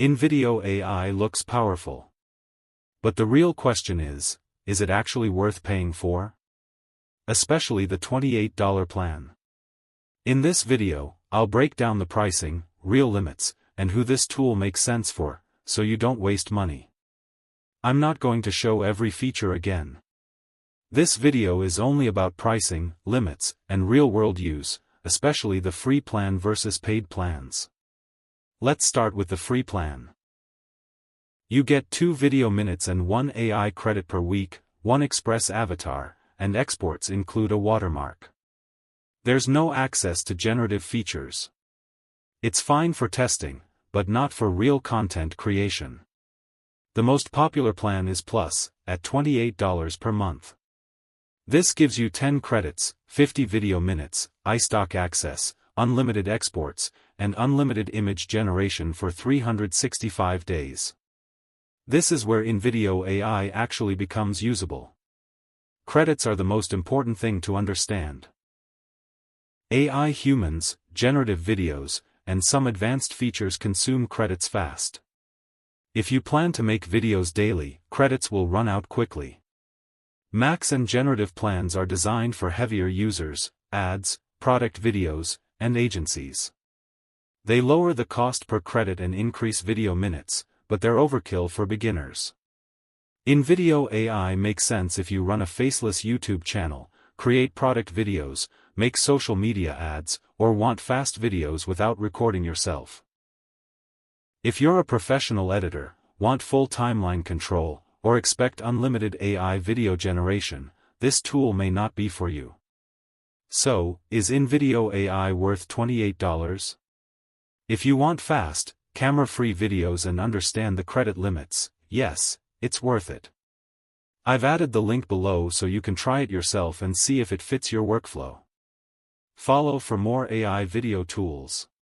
InVideo AI looks powerful. But the real question is it actually worth paying for? Especially the $28 plan. In this video, I'll break down the pricing, real limits, and who this tool makes sense for, so you don't waste money. I'm not going to show every feature again. This video is only about pricing, limits, and real-world use, especially the free plan versus paid plans. Let's start with the free plan. You get 2 video minutes and 1 AI credit per week, 1 express avatar, and exports include a watermark. There's no access to generative features. It's fine for testing, but not for real content creation. The most popular plan is Plus, at $28 per month. This gives you 10 credits, 50 video minutes, iStock access, unlimited exports, and unlimited image generation for 365 days. This is where InVideo AI actually becomes usable. Credits are the most important thing to understand. AI humans, generative videos, and some advanced features consume credits fast. If you plan to make videos daily, credits will run out quickly. Max and generative plans are designed for heavier users, ads, product videos, and agencies. They lower the cost per credit and increase video minutes, but they're overkill for beginners. InVideo AI makes sense if you run a faceless YouTube channel, create product videos, make social media ads, or want fast videos without recording yourself. If you're a professional editor, want full timeline control, or expect unlimited AI video generation, this tool may not be for you. So, is InVideo AI worth $28? If you want fast, camera-free videos and understand the credit limits, yes, it's worth it. I've added the link below so you can try it yourself and see if it fits your workflow. Follow for more AI video tools.